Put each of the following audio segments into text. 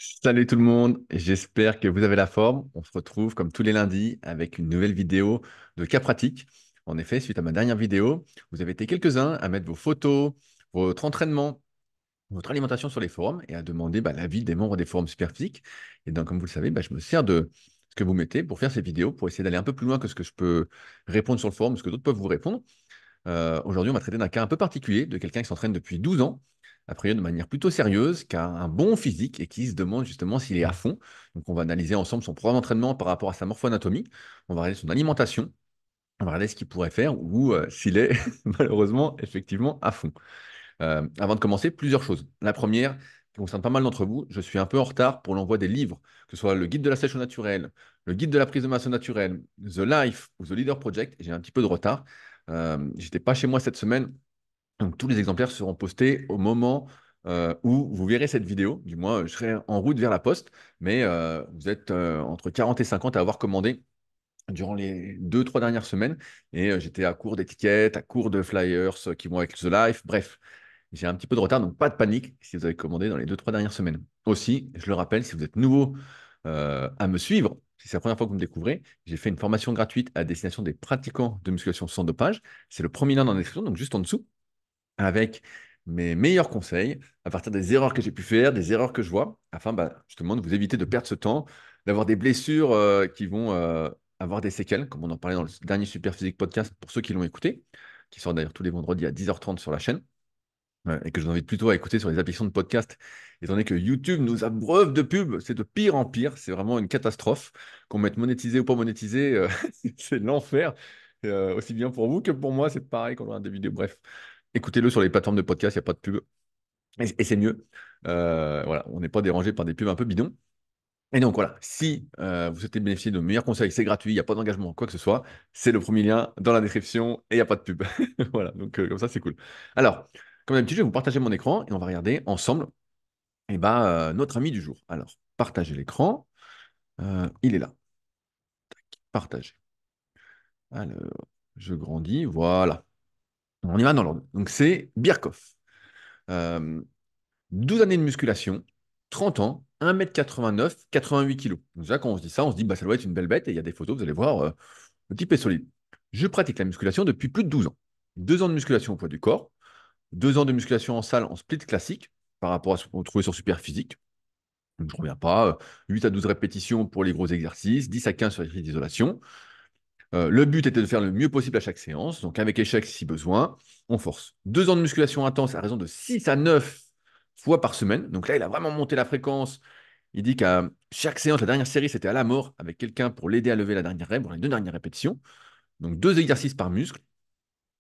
Salut tout le monde, j'espère que vous avez la forme. On se retrouve comme tous les lundis avec une nouvelle vidéo de cas pratique. En effet, suite à ma dernière vidéo, vous avez été quelques-uns à mettre vos photos, votre entraînement, votre alimentation sur les forums et à demander l'avis des membres des forums Superphysique. Et donc, comme vous le savez, je me sers de ce que vous mettez pour faire ces vidéos, pour essayer d'aller un peu plus loin que ce que je peux répondre sur le forum, ce que d'autres peuvent vous répondre. Aujourd'hui, on va traiter d'un cas un peu particulier de quelqu'un qui s'entraîne depuis 12 ans, a priori de manière plutôt sérieuse, qui a un bon physique et qui se demande justement s'il est à fond. Donc, on va analyser ensemble son programme d'entraînement par rapport à sa morpho-anatomie. On va regarder son alimentation. On va regarder ce qu'il pourrait faire ou s'il est malheureusement effectivement à fond. Avant de commencer, plusieurs choses. La première, qui concerne pas mal d'entre vous, je suis un peu en retard pour l'envoi des livres, que ce soit le guide de la sèche au naturel, le guide de la prise de masse au naturel, The Life ou The Leader Project. J'ai un petit peu de retard. J'étais pas chez moi cette semaine, donc tous les exemplaires seront postés au moment où vous verrez cette vidéo. Du moins, je serai en route vers la poste, mais vous êtes entre 40 et 50 à avoir commandé durant les 2, 3 dernières semaines. Et j'étais à court d'étiquettes, à court de flyers qui vont avec The Life. Bref, j'ai un petit peu de retard, donc pas de panique si vous avez commandé dans les 2, 3 dernières semaines. Aussi, je le rappelle, si vous êtes nouveau à me suivre, si c'est la première fois que vous me découvrez, j'ai fait une formation gratuite à destination des pratiquants de musculation sans dopage. C'est le premier lien dans la description, donc juste en dessous, avec mes meilleurs conseils à partir des erreurs que j'ai pu faire, des erreurs que je vois, afin justement de vous éviter de perdre ce temps, d'avoir des blessures qui vont avoir des séquelles, comme on en parlait dans le dernier Super Physique podcast pour ceux qui l'ont écouté, qui sort d'ailleurs tous les vendredis à 10h30 sur la chaîne, et que je vous invite plutôt à écouter sur les applications de podcast, étant donné que YouTube nous abreuve de pubs, c'est de pire en pire, c'est vraiment une catastrophe, qu'on mette monétisé ou pas monétisé, c'est l'enfer, aussi bien pour vous que pour moi, c'est pareil quand on regarde des vidéos, bref. Écoutez-le sur les plateformes de podcast, il n'y a pas de pub. Et c'est mieux. Voilà, on n'est pas dérangé par des pubs un peu bidons. Et donc voilà, si vous souhaitez bénéficier de meilleurs conseils, c'est gratuit, il n'y a pas d'engagement, quoi que ce soit, c'est le premier lien dans la description et il n'y a pas de pub. Voilà, donc comme ça, c'est cool. Alors, comme d'habitude, je vais vous partager mon écran et on va regarder ensemble notre ami du jour. Alors, partager l'écran, il est là. Partager. Alors, je grandis, voilà. On y va dans l'ordre. Donc c'est Birkhoff. Euh, 12 années de musculation, 30 ans, 1m89, 88 kg. Donc déjà, quand on se dit ça, on se dit, ça doit être une belle bête. Et il y a des photos, vous allez voir, le type est solide. Je pratique la musculation depuis plus de 12 ans. 2 ans de musculation au poids du corps, 2 ans de musculation en salle en split classique, par rapport à ce qu'on trouvait sur Super Physique. Donc, je ne reviens pas. 8 à 12 répétitions pour les gros exercices, 10 à 15 sur les exercices d'isolation. Le but était de faire le mieux possible à chaque séance, donc avec échec si besoin, on force. 2 ans de musculation intense à raison de 6 à 9 fois par semaine. Donc là, il a vraiment monté la fréquence. Il dit qu'à chaque séance, la dernière série, c'était à la mort avec quelqu'un pour l'aider à lever la dernière rep, pour les 2 dernières répétitions. Donc 2 exercices par muscle,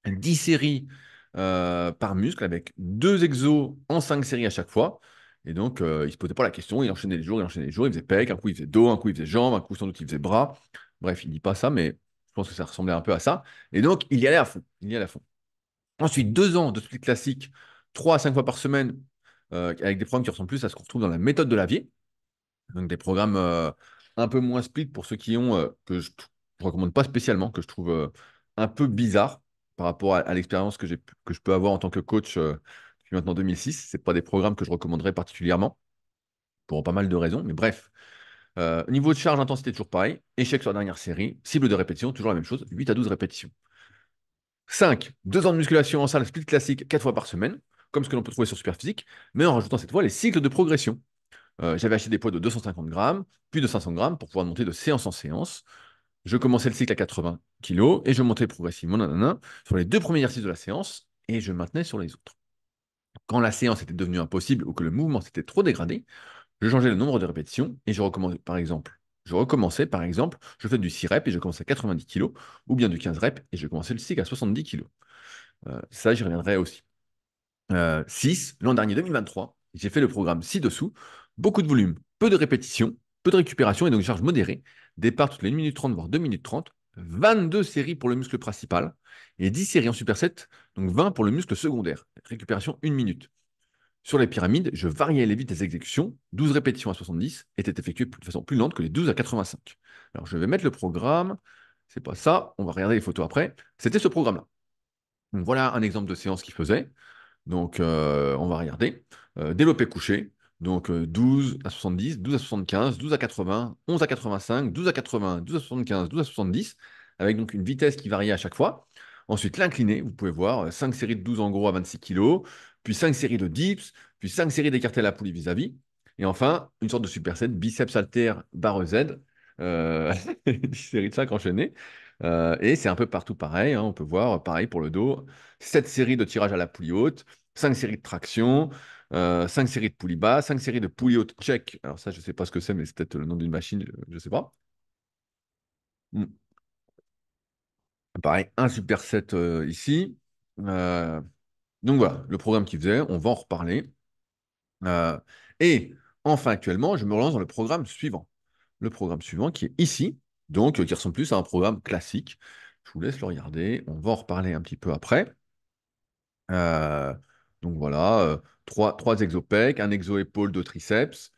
10 séries par muscle avec 2 exos en 5 séries à chaque fois. Et donc, il ne se posait pas la question, il enchaînait les jours, il faisait pec, un coup il faisait dos, un coup il faisait jambes, un coup sans doute il faisait bras. Bref, il ne dit pas ça, mais je pense que ça ressemblait un peu à ça. Et donc, il y allait à fond. Il y allait à fond. Ensuite, 2 ans de split classique, 3 à 5 fois par semaine, avec des programmes qui ressemblent plus à ce qu'on retrouve dans la méthode de Lavier. Donc des programmes un peu moins split pour ceux qui ont, que je ne recommande pas spécialement, que je trouve un peu bizarre par rapport à l'expérience que je peux avoir en tant que coach depuis maintenant 2006. Ce pas des programmes que je recommanderais particulièrement, pour pas mal de raisons. Mais bref, niveau de charge, intensité, toujours pareil. Échec sur la dernière série. Cible de répétition, toujours la même chose, 8 à 12 répétitions. 5, 2 ans de musculation en salle split classique 4 fois par semaine, comme ce que l'on peut trouver sur Superphysique, mais en rajoutant cette fois les cycles de progression. J'avais acheté des poids de 250 grammes, puis de 500 grammes pour pouvoir monter de séance en séance. Je commençais le cycle à 80 kilos et je montais progressivement nanana, sur les 2 premiers exercices de la séance et je maintenais sur les autres. Quand la séance était devenue impossible ou que le mouvement s'était trop dégradé, je changeais le nombre de répétitions et je recommençais par exemple. Je faisais du 6 reps et je commençais à 90 kilos, ou bien du 15 reps et je commençais le cycle à 70 kilos. Ça, j'y reviendrai aussi. 6, l'an dernier 2023, j'ai fait le programme ci-dessous. Beaucoup de volume, peu de répétitions, peu de récupération et donc charge modérée. Départ toutes les 1 minute 30, voire 2 minutes 30. 22 séries pour le muscle principal et 10 séries en superset, donc 20 pour le muscle secondaire. Récupération 1 minute. Sur les pyramides, je variais les vitesses d'exécution. 12 répétitions à 70 étaient effectuées de façon plus lente que les 12 à 85. Alors je vais mettre le programme. C'est pas ça. On va regarder les photos après. C'était ce programme-là. Donc voilà un exemple de séance qu'il faisait. Donc, on va regarder. Développé couché, Donc 12 à 70, 12 à 75, 12 à 80, 11 à 85, 12 à 80, 12 à 75, 12 à 70, avec donc une vitesse qui varie à chaque fois. Ensuite, l'incliné, vous pouvez voir 5 séries de 12 en gros à 26 kg, puis 5 séries de dips, puis 5 séries d'écartés à la poulie vis-à-vis. Et enfin, une sorte de superset, biceps haltère barre Z, 10 séries de 5 enchaînées. Et c'est un peu partout pareil, hein. On peut voir, pareil pour le dos, 7 séries de tirage à la poulie haute, 5 séries de traction, 5 séries de poulie bas, 5 séries de poulie haute check. Alors ça, je ne sais pas ce que c'est, mais c'est peut-être le nom d'une machine, je ne sais pas. Mm. Pareil, un superset ici. Euh, donc voilà, le programme qu'il faisait, on va en reparler. Euh, et enfin, actuellement, je me relance dans le programme suivant. Le programme suivant qui est ici, donc qui ressemble plus à un programme classique. Je vous laisse le regarder. On va en reparler un petit peu après. Euh, donc voilà, trois exos pecs, un exo épaule, deux triceps,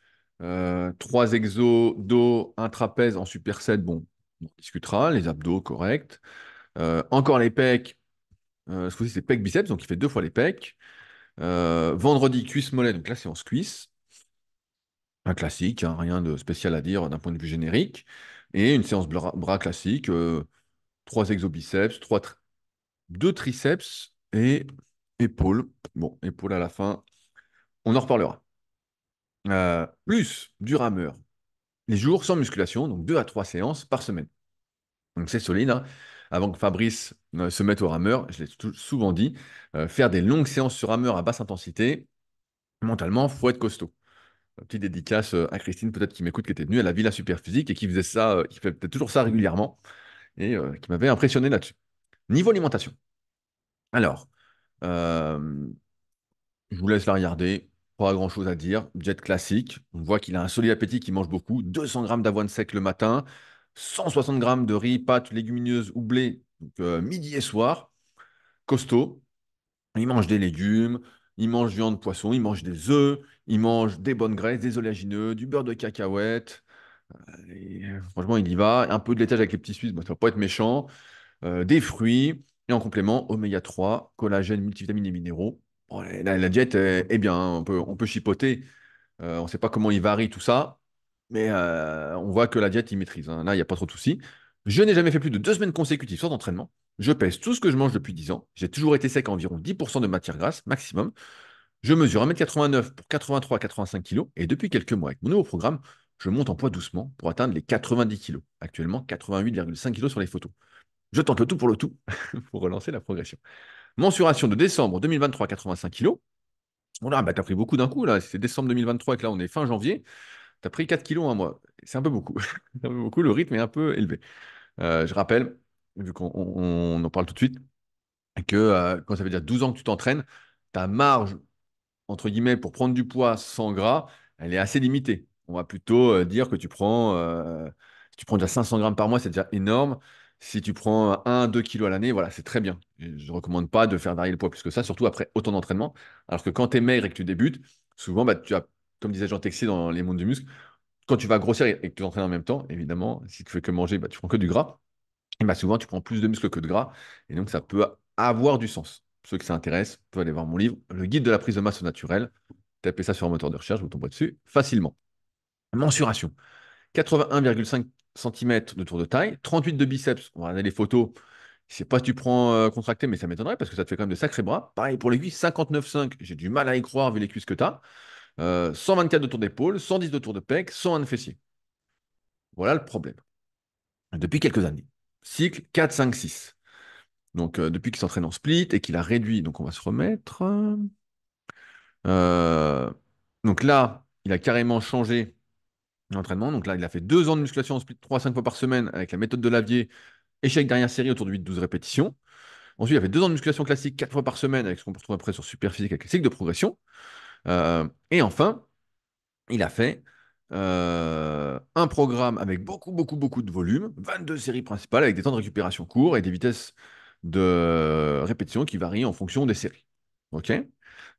trois exos dos, un trapèze en superset. Bon, on discutera. Les abdos, correct. Encore les pecs. Ce coup-ci, c'est pecs biceps, donc il fait deux fois les pecs. Vendredi, cuisse mollet, donc là, c'est en cuisse. Un classique, hein, rien de spécial à dire d'un point de vue générique. Et une séance bras classique, trois exobiceps, deux triceps et épaules. Bon, épaules à la fin, on en reparlera. Plus du rameur, les jours sans musculation, donc 2 à 3 séances par semaine. Donc c'est solide, hein. Avant que Fabrice se mette au rameur, je l'ai souvent dit, faire des longues séances sur rameur à basse intensité, mentalement, faut être costaud. Petite dédicace à Christine, peut-être qui m'écoute, qui était venue à la Villa Superphysique et qui faisait ça, qui fait peut-être toujours ça régulièrement et qui m'avait impressionné là-dessus. Niveau alimentation. Alors, euh, je vous laisse la regarder. Pas grand-chose à dire. Jet classique. On voit qu'il a un solide appétit, qu'il mange beaucoup. 200 grammes d'avoine sec le matin, 160 grammes de riz, pâtes, légumineuses ou blé, donc, midi et soir. Costaud. Il mange des légumes, il mange viande, poisson, il mange des œufs, il mange des bonnes graisses, des oléagineux, du beurre de cacahuète. Franchement, il y va. Un peu de laitage avec les petits Suisses, bon, ça va pas être méchant. Des fruits. Et en complément, oméga 3, collagène, multivitamines et minéraux. Bon, la diète est bien, hein. On peut chipoter. On ne sait pas comment il varie tout ça. Mais on voit que la diète, il maîtrise, hein. Là, il n'y a pas trop de soucis. Je n'ai jamais fait plus de 2 semaines consécutives sans entraînement. Je pèse tout ce que je mange depuis 10 ans. J'ai toujours été sec à environ 10% de matière grasse maximum. Je mesure 1,89 m pour 83 à 85 kg. Et depuis quelques mois, avec mon nouveau programme, je monte en poids doucement pour atteindre les 90 kg. Actuellement, 88,5 kg sur les photos. Je tente le tout pour le tout pour relancer la progression. Mensuration de décembre 2023, 85 kg. Bon là, bah, t'as pris beaucoup d'un coup, là. C'est décembre 2023 et que là, on est fin janvier. T'as pris 4 kilos un mois. C'est un peu beaucoup. C'est un peu beaucoup. Le rythme est un peu élevé. Je rappelle, vu qu'on en parle tout de suite, que quand ça veut dire 12 ans que tu t'entraînes, ta marge entre guillemets, pour prendre du poids sans gras, elle est assez limitée. On va plutôt dire que si tu prends déjà 500 grammes par mois, c'est déjà énorme. Si tu prends 1-2 kilos à l'année, voilà, c'est très bien. Et je ne recommande pas de faire varier le poids plus que ça, surtout après autant d'entraînement. Alors que quand tu es maigre et que tu débutes, souvent, bah, tu as, comme disait Jean Texier dans Les Mondes du Muscle, quand tu vas grossir et que tu t'entraînes en même temps, évidemment, si tu fais que manger, bah, tu prends que du gras. Et bah, souvent, tu prends plus de muscles que de gras. Et donc, ça peut avoir du sens. Pour ceux que ça intéresse, peuvent aller voir mon livre, Le guide de la prise de masse naturelle. Tapez ça sur un moteur de recherche, vous tomberez dessus facilement. Mensuration. 81,5 cm de tour de taille, 38 de biceps. On va regarder les photos. Je sais pas si tu prends contracté, mais ça m'étonnerait parce que ça te fait quand même de sacrés bras. Pareil pour les cuisses, 59,5. J'ai du mal à y croire vu les cuisses que tu as. 124 de tour d'épaule, 110 de tour de pec, 101 de fessier. Voilà le problème. Depuis quelques années. Cycle 4, 5, 6. Donc, depuis qu'il s'entraîne en split et qu'il a réduit, donc on va se remettre. Euh, donc là, il a carrément changé l'entraînement. Donc là, il a fait 2 ans de musculation en split 3 à 5 fois par semaine avec la méthode de Lavier, échec dernière série autour de 8-12 répétitions. Ensuite, il a fait 2 ans de musculation classique 4 fois par semaine avec ce qu'on peut retrouver après sur Superphysique avec les cycles de progression. Et enfin, il a fait un programme avec beaucoup, beaucoup, beaucoup de volume, 22 séries principales avec des temps de récupération courts et des vitesses de répétition qui varient en fonction des séries. OK?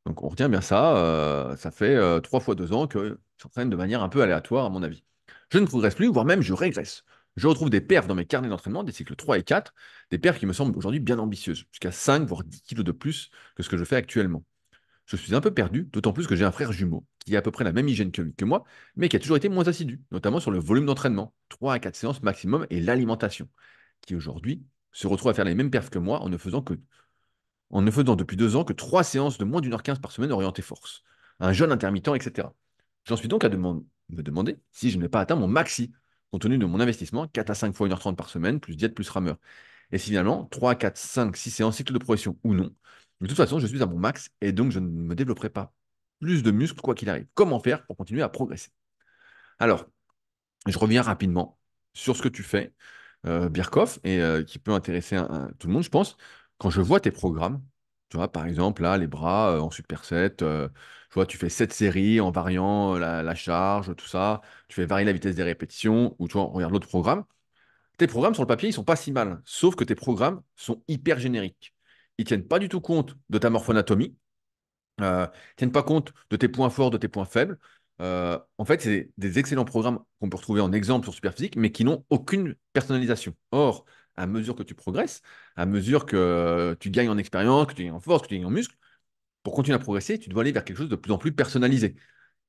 Donc on retient bien ça. Ça fait 3 fois 2 ans que je s'entraîne de manière un peu aléatoire, à mon avis. Je ne progresse plus, voire même je régresse. Je retrouve des perfs dans mes carnets d'entraînement, des cycles 3 et 4, des perfs qui me semblent aujourd'hui bien ambitieuses, jusqu'à 5 voire 10 kilos de plus que ce que je fais actuellement. je suis un peu perdu, d'autant plus que j'ai un frère jumeau qui a à peu près la même hygiène que moi, mais qui a toujours été moins assidu, notamment sur le volume d'entraînement, 3 à 4 séances maximum, et l'alimentation, qui aujourd'hui se retrouve à faire les mêmes perfs que moi en ne faisant depuis 2 ans que 3 séances de moins d'1h15 par semaine orientées force. Un jeûne intermittent, etc. J'en suis donc à me demander si je n'ai pas atteint mon maxi, compte tenu de mon investissement, 4 à 5 fois 1h30 par semaine, plus diète, plus rameur. Et si finalement, 3, 4, 5, 6 séances, cycle de progression ou non, de toute façon, je suis à mon max et donc je ne me développerai pas plus de muscles quoi qu'il arrive. Comment faire pour continuer à progresser? Alors, je reviens rapidement sur ce que tu fais, Birkhoff, et qui peut intéresser tout le monde, je pense. Quand je vois tes programmes, tu vois, par exemple, là, les bras en superset, je vois, tu fais 7 séries en variant la charge, tout ça. Tu fais varier la vitesse des répétitions, ou tu vois, on regarde l'autre programme. Tes programmes sur le papier, ils sont pas si mal, sauf que tes programmes sont hyper génériques. Ils tiennent pas du tout compte de ta morphonatomie, tiennent pas compte de tes points forts, de tes points faibles. En fait, c'est des excellents programmes qu'on peut retrouver en exemple sur Superphysique, mais qui n'ont aucune personnalisation. Or, à mesure que tu progresses, à mesure que tu gagnes en expérience, que tu gagnes en force, que tu gagnes en muscle, pour continuer à progresser, tu dois aller vers quelque chose de plus en plus personnalisé.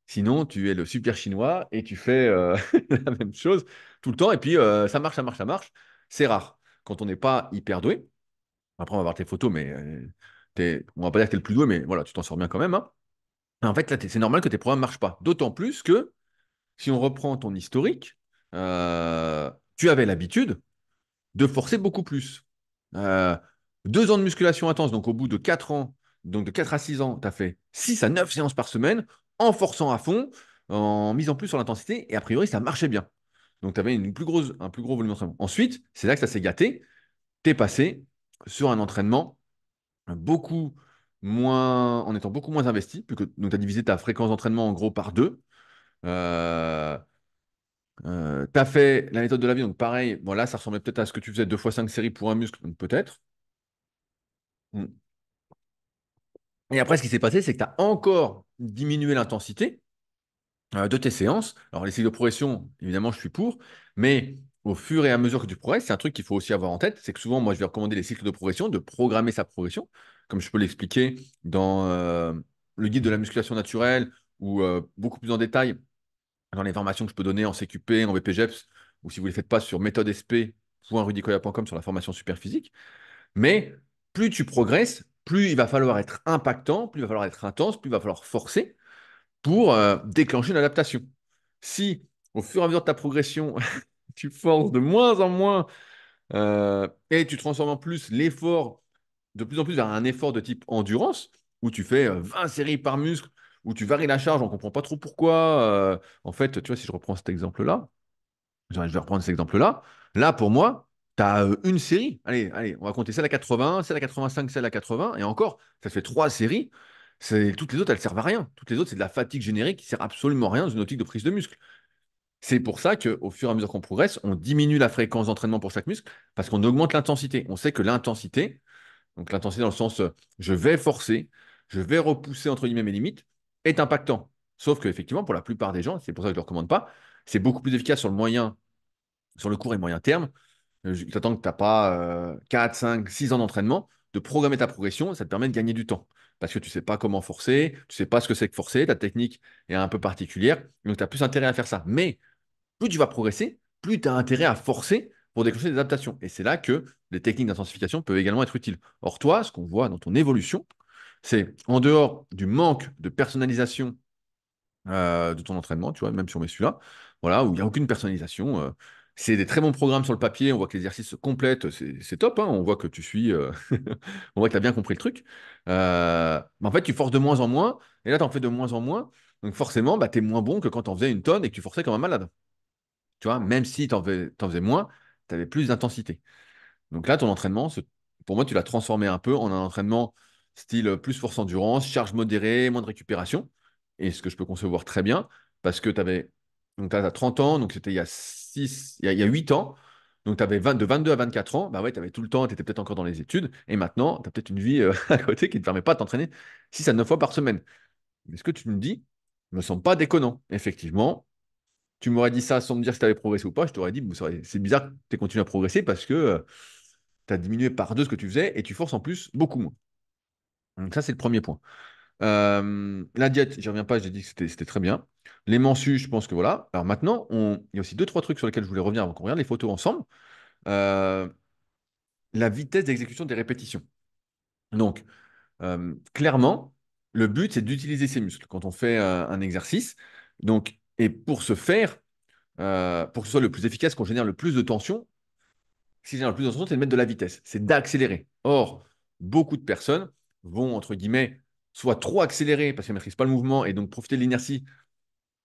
Sinon, tu es le super chinois et tu fais la même chose tout le temps. Et puis, ça marche, ça marche, ça marche. C'est rare. Quand on n'est pas hyper doué, après, on va voir tes photos, mais on va pas dire que tu es le plus doué, mais voilà, tu t'en sors bien quand même, hein. En fait, là, c'est normal que tes programmes ne marchent pas. D'autant plus que, si on reprend ton historique, tu avais l'habitude de forcer beaucoup plus. Euh, 2 ans de musculation intense, donc au bout de 4 ans, donc de 4 à 6 ans, tu as fait 6 à 9 séances par semaine, en forçant à fond, en misant plus sur l'intensité, et a priori, ça marchait bien. Donc tu avais un plus gros volume d'entraînement. Ensuite, c'est là que ça s'est gâté, tu es passé sur un entraînement beaucoup en étant beaucoup moins investi, donc tu as divisé ta fréquence d'entraînement en gros par 2. Euh, tu as fait la méthode de la vie, donc pareil, bon là ça ressemblait peut-être à ce que tu faisais 2 fois 5 séries pour un muscle, donc peut-être. Mm. Et après, ce qui s'est passé, c'est que tu as encore diminué l'intensité de tes séances. Alors, les cycles de progression, évidemment, je suis pour, mais au fur et à mesure que tu progresses, c'est un truc qu'il faut aussi avoir en tête, c'est que souvent, moi, je vais recommander les cycles de progression, de programmer sa progression, comme je peux l'expliquer dans le guide de la musculation naturelle, ou beaucoup plus en détail dans les formations que je peux donner en CQP, en BPGEPS, ou si vous ne les faites pas sur méthodesp.rudicoya.com sur la formation super physique. Mais plus tu progresses, plus il va falloir être impactant, plus il va falloir être intense, plus il va falloir forcer pour déclencher une adaptation. Si au fur et à mesure de ta progression, tu forces de moins en moins et tu transformes en plus l'effort de plus en plus vers un effort de type endurance, où tu fais 20 séries par muscle, où tu varies la charge, on ne comprend pas trop pourquoi. En fait, tu vois, si je reprends cet exemple-là, je vais reprendre cet exemple-là. Là, pour moi, tu as une série. Allez, on va compter celle à 80, celle à 85, celle à 80. Et encore, ça fait 3 séries. Toutes les autres, elles servent à rien. Toutes les autres, c'est de la fatigue générique qui sert absolument à rien dans une optique de prise de muscle. C'est pour ça qu'au fur et à mesure qu'on progresse, on diminue la fréquence d'entraînement pour chaque muscle parce qu'on augmente l'intensité. On sait que l'intensité, donc l'intensité dans le sens je vais forcer, je vais repousser entre guillemets mes limites, est impactant. Sauf qu'effectivement, pour la plupart des gens, c'est pour ça que je ne le recommande pas, c'est beaucoup plus efficace sur le court et moyen terme. J'attends que tu n'as pas 4, 5, 6 ans d'entraînement, de programmer ta progression, ça te permet de gagner du temps. Parce que tu ne sais pas comment forcer, tu ne sais pas ce que c'est que forcer, ta technique est un peu particulière, donc tu as plus intérêt à faire ça. Mais plus tu vas progresser, plus tu as intérêt à forcer pour déclencher des adaptations. Et c'est là que les techniques d'intensification peuvent également être utiles. Or, toi, ce qu'on voit dans ton évolution, c'est en dehors du manque de personnalisation de ton entraînement, tu vois, même si on met celui-là, voilà, où il n'y a aucune personnalisation. C'est des très bons programmes sur le papier, on voit que l'exercice se complète, c'est top, hein, on voit que tu suis, on voit que tu as bien compris le truc. Mais en fait, tu forces de moins en moins, et là, tu en fais de moins en moins, donc forcément, bah, tu es moins bon que quand tu en faisais une tonne et que tu forçais comme un malade. Tu vois, même si t'en faisais moins, tu avais plus d'intensité. Donc là, ton entraînement, pour moi, tu l'as transformé un peu en un entraînement style plus force endurance, charge modérée, moins de récupération. Et ce que je peux concevoir très bien, parce que tu avais. Donc, tu as 30 ans, donc c'était il y a 8 ans. Donc, tu avais de 22 à 24 ans. Bah ouais, tu avais tout le temps, tu étais peut-être encore dans les études. Et maintenant, tu as peut-être une vie à côté qui ne te permet pas de t'entraîner 6 à 9 fois par semaine. Mais ce que tu me dis ne me semble pas déconnant. Effectivement, tu m'aurais dit ça sans me dire si tu avais progressé ou pas, je t'aurais dit, bon, c'est bizarre que tu aies continué à progresser parce que tu as diminué par 2 ce que tu faisais et tu forces en plus beaucoup moins. Donc ça, c'est le premier point. La diète, j'y reviens pas, j'ai dit que c'était très bien. Les mensus, je pense que voilà. Alors maintenant, il y a aussi deux, trois trucs sur lesquels je voulais revenir avant qu'on regarde les photos ensemble. Euh, la vitesse d'exécution des répétitions. Donc, clairement, le but, c'est d'utiliser ses muscles quand on fait un exercice. Donc, et pour ce faire, pour que ce soit le plus efficace, qu'on génère le plus de tension, ce qui génère le plus de tension, c'est de mettre de la vitesse, c'est d'accélérer. Or, beaucoup de personnes vont, entre guillemets, soit trop accélérer parce qu'elles ne maîtrisent pas le mouvement et donc profiter de l'inertie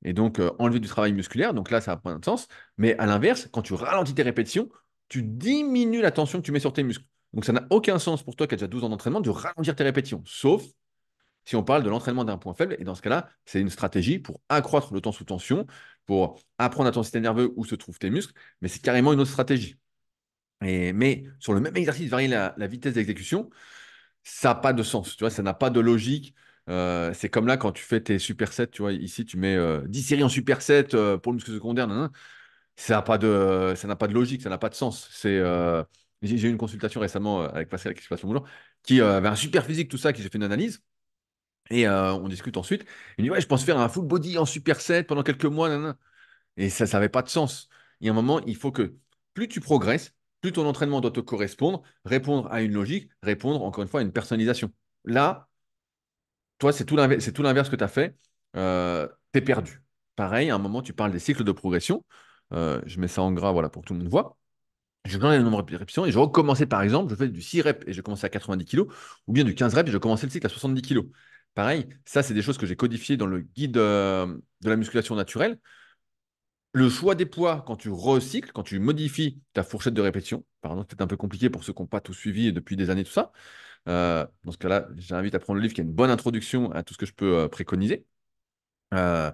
et donc enlever du travail musculaire. Donc là, ça n'a pas de sens. Mais à l'inverse, quand tu ralentis tes répétitions, tu diminues la tension que tu mets sur tes muscles. Donc ça n'a aucun sens pour toi qui as déjà 12 ans d'entraînement de ralentir tes répétitions, sauf si on parle de l'entraînement d'un point faible. Et dans ce cas-là, c'est une stratégie pour accroître le temps sous tension, pour apprendre à ton système nerveux où se trouvent tes muscles, mais c'est carrément une autre stratégie. Mais sur le même exercice, varier la vitesse d'exécution, ça n'a pas de sens, tu vois, ça n'a pas de logique. C'est comme là quand tu fais tes supersets, tu vois, ici tu mets 10 séries en superset pour le muscle secondaire, nan, nan. Ça n'a pas de logique, ça n'a pas de sens. J'ai eu une consultation récemment avec Pascal qui se passe bonjour, qui avait un super physique, tout ça, qui j'ai fait une analyse. Et on discute ensuite. Il me dit, ouais, je pense faire un full body en superset pendant quelques mois, nan, nan. Et ça n'avait pas de sens. Il y a un moment, il faut que plus tu progresses, plus ton entraînement doit te correspondre, répondre à une logique, répondre encore une fois à une personnalisation. Là, toi, c'est tout l'inverse que tu as fait. Tu es perdu. Pareil, à un moment, tu parles des cycles de progression. Je mets ça en gras, voilà, pour que tout le monde voit. Je donne le nombre de répétitions et je recommençais par exemple, je fais du 6 reps et je commençais à 90 kilos, ou bien du 15 reps et je commençais le cycle à 70 kilos. Pareil, ça, c'est des choses que j'ai codifiées dans le guide de la musculation naturelle. Le choix des poids, quand tu recycles, quand tu modifies ta fourchette de répétition, pardon, c'est peut-être un peu compliqué pour ceux qui n'ont pas tout suivi depuis des années, tout ça. Dans ce cas-là, j'invite à prendre le livre qui a une bonne introduction à tout ce que je peux préconiser. Euh,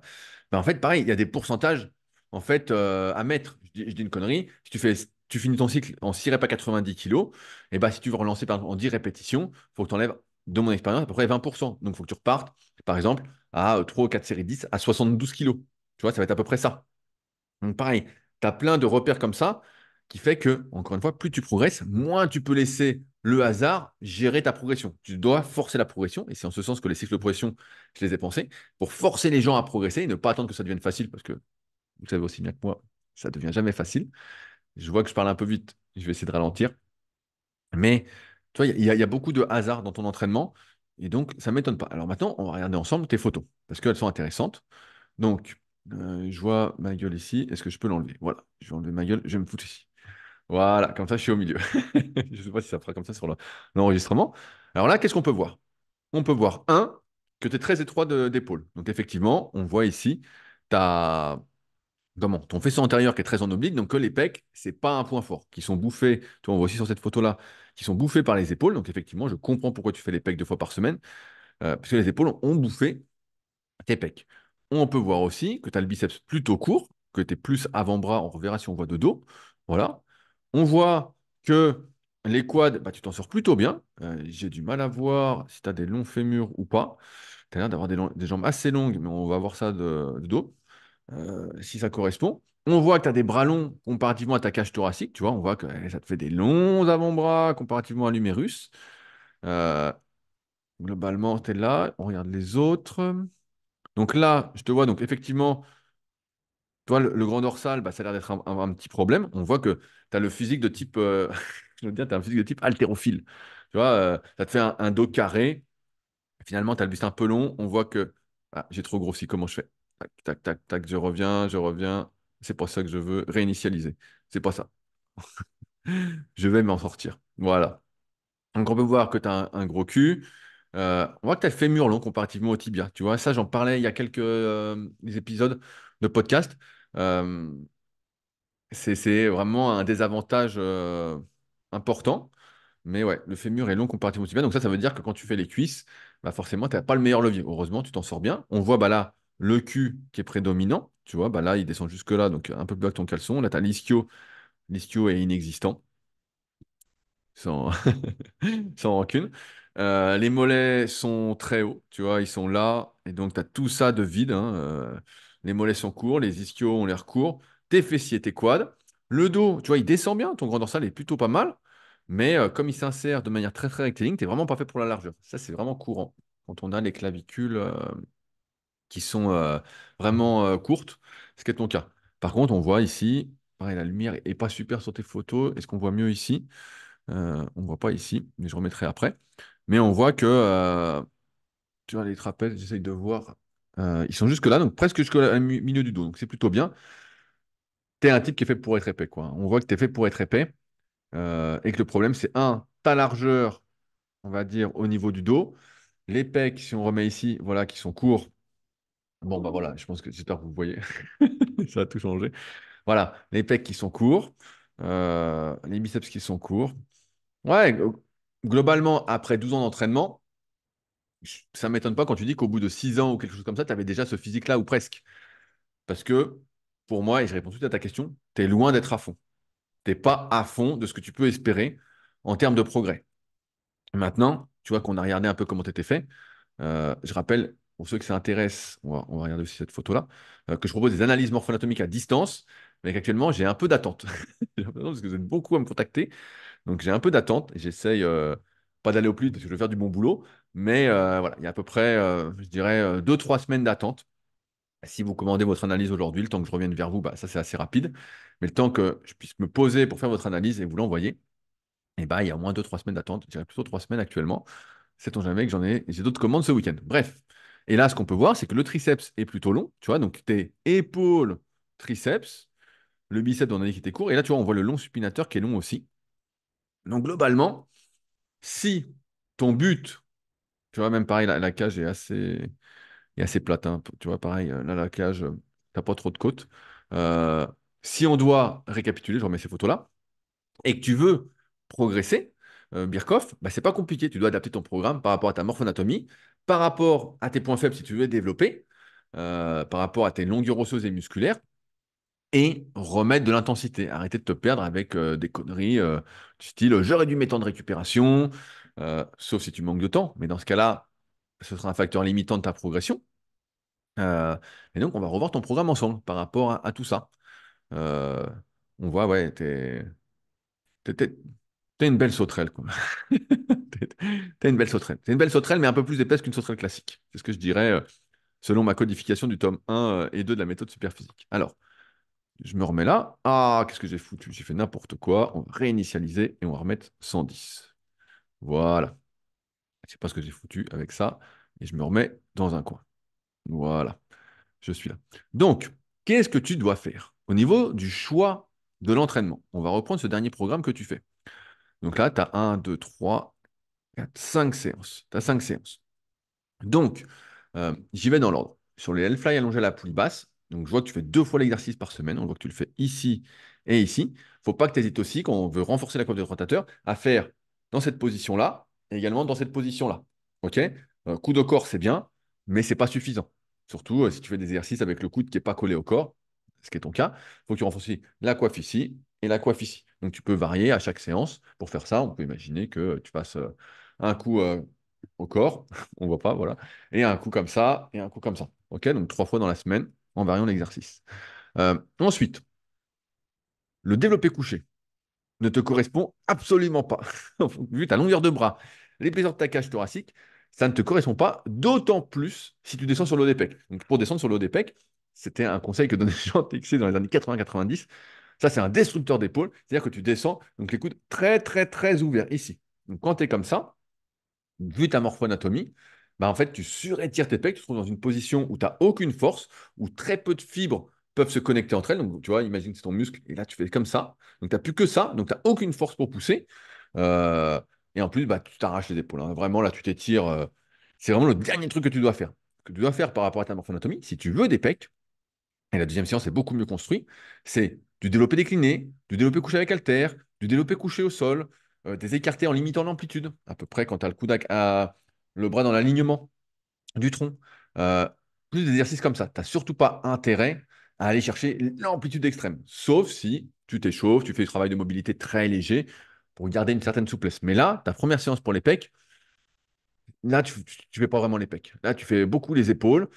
en fait, pareil, il y a des pourcentages en fait, à mettre. Je dis une connerie. Si tu finis ton cycle en 6 reps à 90 kilos, et bah, si tu veux relancer par exemple, en 10 répétitions, il faut que tu enlèves, de mon expérience, à peu près 20%. Donc, il faut que tu repartes, par exemple, à 3 ou 4 séries 10 à 72 kilos. Tu vois, ça va être à peu près ça. Donc pareil, tu as plein de repères comme ça qui fait que, encore une fois, plus tu progresses, moins tu peux laisser le hasard gérer ta progression. Tu dois forcer la progression, et c'est en ce sens que les cycles de progression, je les ai pensés, pour forcer les gens à progresser et ne pas attendre que ça devienne facile, parce que vous savez aussi bien que moi, ça ne devient jamais facile. Je vois que je parle un peu vite, je vais essayer de ralentir. Mais tu vois, il y a beaucoup de hasard dans ton entraînement, et donc ça ne m'étonne pas. Alors maintenant, on va regarder ensemble tes photos, parce qu'elles sont intéressantes. Donc, je vois ma gueule ici. Est-ce que je peux l'enlever? Voilà, je vais enlever ma gueule. Je vais me foutre ici. Voilà, comme ça, je suis au milieu. Je ne sais pas si ça fera comme ça sur l'enregistrement. Alors là, qu'est-ce qu'on peut voir? On peut voir, un, que tu es très étroit d'épaule. Donc, effectivement, on voit ici, tu as ton faisceau antérieur qui est très en oblique. Donc, que les pecs, c'est pas un point fort. Qui sont bouffés, tu vois, on voit aussi sur cette photo-là, qui sont bouffés par les épaules. Donc, effectivement, je comprends pourquoi tu fais les pecs 2 fois par semaine. Parce que les épaules ont bouffé tes pecs. On peut voir aussi que tu as le biceps plutôt court, que tu es plus avant-bras, on reverra si on voit de dos. Voilà. On voit que les quads, bah, tu t'en sors plutôt bien. J'ai du mal à voir si tu as des longs fémurs ou pas. Tu as l'air d'avoir des jambes assez longues, mais on va voir ça de dos, si ça correspond. On voit que tu as des bras longs comparativement à ta cage thoracique. Tu vois, on voit que ça te fait des longs avant-bras comparativement à l'humérus. Euh, globalement, tu es là. On regarde les autres. Donc là, je te vois, donc effectivement, toi, le grand dorsal, bah, ça a l'air d'être un petit problème. On voit que tu as le physique de type, je veux dire, tu as un physique de type haltérophile. Tu vois, ça te fait un dos carré. Finalement, tu as le buste un peu long. On voit que j'ai trop grossi. Comment je fais? Tac, tac, tac, tac, je reviens, je reviens. C'est pas ça que je veux réinitialiser. C'est pas ça. Je vais m'en sortir. Voilà. Donc, on peut voir que tu as un gros cul. On voit que tu as le fémur long comparativement au tibia. Tu vois, ça, j'en parlais il y a quelques épisodes de podcast. Euh, c'est vraiment un désavantage important. Mais ouais, le fémur est long comparativement au tibia. Donc ça veut dire que quand tu fais les cuisses, bah forcément, tu n'as pas le meilleur levier. Heureusement, tu t'en sors bien. On voit bah là le cul qui est prédominant. Tu vois, bah là, il descend jusque-là, donc un peu plus bas que ton caleçon. Là, tu as l'ischio. L'ischio est inexistant. Sans, sans rancune. Les mollets sont très hauts, tu vois, ils sont là, et donc tu as tout ça de vide, hein. Les mollets sont courts, les ischios ont l'air courts, tes fessiers, tes quads. Le dos, tu vois, il descend bien, ton grand dorsal est plutôt pas mal, mais comme il s'insère de manière très très rectiligne, tu vraiment pas fait pour la largeur. Ça, c'est vraiment courant. quand on a les clavicules qui sont vraiment courtes, ce qui est ton cas. Par contre, on voit ici, pareil, la lumière est pas super sur tes photos. Est-ce qu'on voit mieux ici? On ne voit pas ici, mais je remettrai après. Mais on voit que, tu vois, les trapèzes, j'essaye de voir. Ils sont jusque là, donc presque jusqu'au milieu du dos. Donc c'est plutôt bien. Tu es un type qui est fait pour être épais, quoi. On voit que tu es fait pour être épais. Et que le problème, c'est ta largeur, on va dire, au niveau du dos. Les pecs, si on remet ici, voilà, qui sont courts. Bon, bah voilà, je pense que j'espère que vous voyez. Ça a tout changé. Voilà, les pecs qui sont courts. Les biceps qui sont courts. Ouais, globalement, après 12 ans d'entraînement, ça ne m'étonne pas quand tu dis qu'au bout de 6 ans ou quelque chose comme ça, tu avais déjà ce physique-là ou presque. Parce que pour moi, et je réponds tout à ta question, tu es loin d'être à fond. Tu n'es pas à fond de ce que tu peux espérer en termes de progrès. Maintenant, tu vois qu'on a regardé un peu comment tu étais fait. Je rappelle, pour ceux que ça intéresse, on va regarder aussi cette photo-là, que je propose des analyses morpho-anatomiques à distance, mais qu'actuellement, j'ai un peu d'attente. J'ai un peu d'attente parce que vous êtes beaucoup à me contacter. Donc j'ai un peu d'attente. J'essaye pas d'aller au plus vite parce que je veux faire du bon boulot. Mais voilà, il y a à peu près, je dirais, 2-3 semaines d'attente. Si vous commandez votre analyse aujourd'hui, le temps que je revienne vers vous, bah, ça c'est assez rapide. Mais le temps que je puisse me poser pour faire votre analyse et vous l'envoyer, et bah, il y a au moins 2-3 semaines d'attente. Je dirais plutôt 3 semaines actuellement. Sait-on jamais que j'ai d'autres commandes ce week-end. Bref. Et là, ce qu'on peut voir, c'est que le triceps est plutôt long. Tu vois, donc tes épaules, triceps, le biceps, on a dit qu'il était court. Et là, tu vois, on voit le long supinateur qui est long aussi. Donc globalement, si ton but, tu vois, même pareil, la cage est assez plate, hein. Tu vois, pareil, là, la cage, t'as pas trop de côtes. Euh, Si on doit récapituler, je remets ces photos-là, et que tu veux progresser, Birkhoff, bah, c'est pas compliqué. Tu dois adapter ton programme par rapport à ta morphoanatomie, par rapport à tes points faibles si tu veux développer, par rapport à tes longueurs osseuses et musculaires, et remettre de l'intensité. Arrêter de te perdre avec des conneries du style j'aurais dû mes temps de récupération, sauf si tu manques de temps. Mais dans ce cas-là, ce sera un facteur limitant de ta progression. Euh, et donc, on va revoir ton programme ensemble par rapport à tout ça. Euh, on voit, ouais, t'es une belle sauterelle, quoi. T'es t'es une belle sauterelle. C'est une belle sauterelle, mais un peu plus épaisse qu'une sauterelle classique. C'est ce que je dirais selon ma codification du tome 1 et 2 de la méthode superphysique. Alors, je me remets là. Ah, qu'est-ce que j'ai foutu? J'ai fait n'importe quoi. On va réinitialiser et on va remettre 110. Voilà. Je sais pas ce que j'ai foutu avec ça. Et je me remets dans un coin. Voilà. Je suis là. Donc, qu'est-ce que tu dois faire au niveau du choix de l'entraînement? On va reprendre ce dernier programme que tu fais. Donc là, tu as 1, 2, 3, 4, 5 séances. Tu as 5 séances. Donc, j'y vais dans l'ordre. Sur les L-fly allongés à la poulie basse, donc je vois que tu fais 2 fois l'exercice par semaine. On voit que tu le fais ici et ici. Il ne faut pas que tu hésites aussi, quand on veut renforcer la coiffe de rotateur, à faire dans cette position-là et également dans cette position-là. OK? Coup de corps, c'est bien, mais ce n'est pas suffisant. Surtout si tu fais des exercices avec le coude qui n'est pas collé au corps, ce qui est ton cas, il faut que tu renforces la coiffe ici et la coiffe ici. Donc tu peux varier à chaque séance. Pour faire ça, on peut imaginer que tu fasses un coup au corps, on ne voit pas, voilà, et un coup comme ça, et un coup comme ça. OK? Donc 3 fois dans la semaine en variant l'exercice. Ensuite, le développé couché ne te correspond absolument pas. Vu ta longueur de bras, l'épaisseur de ta cage thoracique, ça ne te correspond pas, d'autant plus si tu descends sur le haut des pecs. Donc pour descendre sur le haut des pecs, c'était un conseil que donnait Jean Texier dans les années 80-90. Ça, c'est un destructeur d'épaule, c'est-à-dire que tu descends, donc les coudes très, très, très ouverts ici. Donc quand tu es comme ça, vu ta morphoanatomie, bah en fait, tu surétires tes pecs, tu te trouves dans une position où tu n'as aucune force, où très peu de fibres peuvent se connecter entre elles. Donc, tu vois, imagine que c'est ton muscle, et là, tu fais comme ça. Donc, tu n'as plus que ça, donc tu n'as aucune force pour pousser. Euh, et en plus, bah, tu t'arraches les épaules, hein. Vraiment, là, tu t'étires. C'est vraiment le dernier truc que tu dois faire. Que tu dois faire par rapport à ta morphoanatomie, si tu veux des pecs, et la deuxième séance est beaucoup mieux construite, c'est du développé décliné, du développé couché avec haltère, du développé couché au sol, des écartés en limitant l'amplitude, à peu près quand tu as le coude le bras dans l'alignement du tronc. Euh, Plus d'exercices comme ça. Tu n'as surtout pas intérêt à aller chercher l'amplitude extrême, sauf si tu t'échauffes, tu fais du travail de mobilité très léger pour garder une certaine souplesse. Mais là, ta première séance pour les pecs, là, tu ne fais pas vraiment les pecs. Là, tu fais beaucoup les épaules.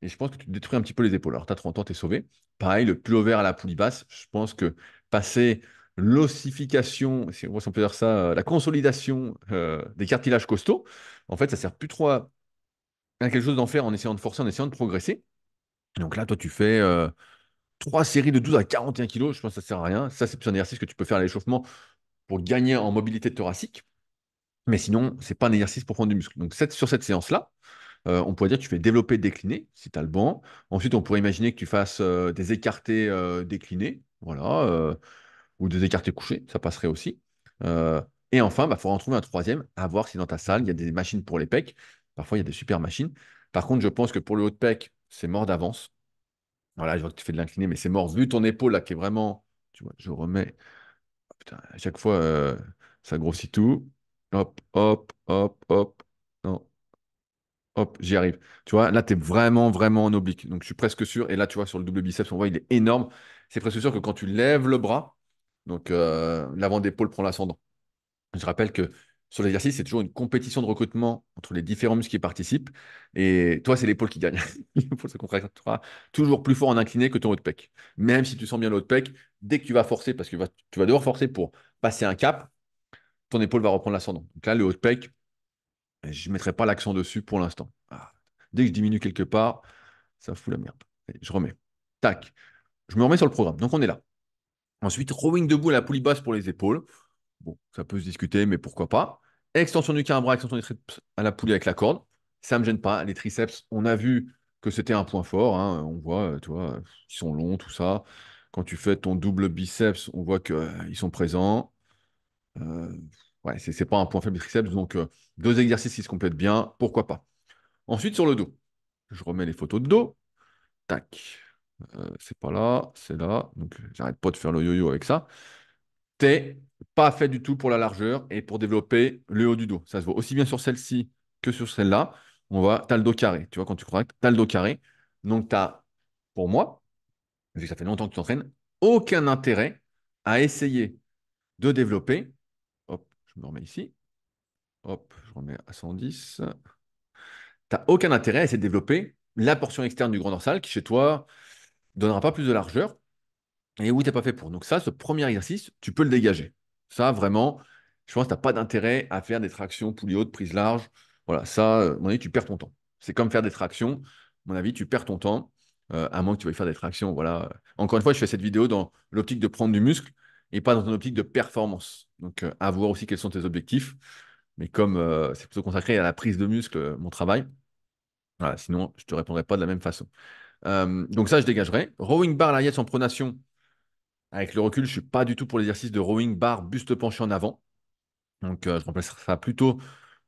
Et je pense que tu détruis un petit peu les épaules. Alors, tu as 30 ans, tu es sauvé. Pareil, le pullover à la poulie basse. Je pense que passer l'ossification, si on peut dire ça, la consolidation des cartilages costaux, en fait, ça sert plus trop quelque chose d'en faire en essayant de forcer, en essayant de progresser. Donc là, toi, tu fais 3 séries de 12 à 41 kilos. Je pense que ça sert à rien. Ça, c'est plus un exercice que tu peux faire à l'échauffement pour gagner en mobilité thoracique. Mais sinon, c'est pas un exercice pour prendre du muscle. Donc, sur cette séance-là, on pourrait dire que tu fais développer décliné, si tu as le banc. Ensuite, on pourrait imaginer que tu fasses des écartés déclinés, voilà, ou des écartés couchés, ça passerait aussi. Euh, et enfin, il faudra en trouver un troisième, à voir si dans ta salle, il y a des machines pour les pecs. Parfois, il y a des super machines. Par contre, je pense que pour le haut de pec, c'est mort d'avance. Voilà, je vois que tu fais de l'incliné, mais c'est mort. Vu ton épaule là qui est vraiment. Tu vois, je remets. Oh, putain, à chaque fois, ça grossit tout. Hop, hop, hop, hop. Non, hop, j'y arrive. Tu vois, là, tu es vraiment, vraiment en oblique. Donc, je suis presque sûr. Et là, tu vois, sur le double biceps, on voit, il est énorme. C'est presque sûr que quand tu lèves le bras, donc l'avant d'épaule prend l'ascendant. Je rappelle que sur l'exercice, c'est toujours une compétition de recrutement entre les différents muscles qui participent. Et toi, c'est l'épaule qui gagne. L'épaule se contractera toujours plus fort en incliné que ton haut de pec. Même si tu sens bien le haut de pec, dès que tu vas forcer, parce que tu vas devoir forcer pour passer un cap, ton épaule va reprendre l'ascendant. Donc là, le haut de pec, je ne mettrai pas l'accent dessus pour l'instant. Ah. Dès que je diminue quelque part, ça fout la merde. Allez, je remets. Tac. Je me remets sur le programme. Donc on est là. Ensuite, rowing debout à la poulie basse pour les épaules. Bon, ça peut se discuter, mais pourquoi pas. Extension du bras, extension des triceps à la poulie avec la corde. Ça ne me gêne pas. Les triceps, on a vu que c'était un point fort, hein. On voit, tu vois, ils sont longs, tout ça. Quand tu fais ton double biceps, on voit qu'ils sont présents. Euh, ouais, c'est pas un point faible des triceps. Donc, 2 exercices qui se complètent bien, pourquoi pas. Ensuite, sur le dos. Je remets les photos de dos. Tac. C'est pas là, c'est là. Donc, j'arrête pas de faire le yo-yo avec ça. T'es pas fait du tout pour la largeur et pour développer le haut du dos. Ça se voit aussi bien sur celle-ci que sur celle-là. T'as le dos carré. Tu vois, quand tu contractes, t'as le dos carré. Donc, t'as, pour moi, vu que ça fait longtemps que tu t'entraînes, aucun intérêt à essayer de développer. Hop, je me remets ici. Hop, je remets à 110. T'as aucun intérêt à essayer de développer la portion externe du grand dorsal qui, chez toi, donnera pas plus de largeur. Et oui, tu n'es pas fait pour. Donc ça, ce premier exercice, tu peux le dégager. Ça, vraiment, je pense que tu n'as pas d'intérêt à faire des tractions poulie haute, prise large. Voilà, ça, à mon avis, tu perds ton temps. C'est comme faire des tractions. À mon avis, tu perds ton temps, à moins que tu veuilles faire des tractions. Voilà. Encore une fois, je fais cette vidéo dans l'optique de prendre du muscle et pas dans une optique de performance. Donc, à voir aussi quels sont tes objectifs. Mais comme c'est plutôt consacré à la prise de muscle, mon travail, voilà, sinon, je ne te répondrai pas de la même façon. Donc ça, je dégagerai. Rowing bar arrière en pronation. Avec le recul, je ne suis pas du tout pour l'exercice de rowing bar buste penché en avant. Donc, je remplacerai ça plutôt.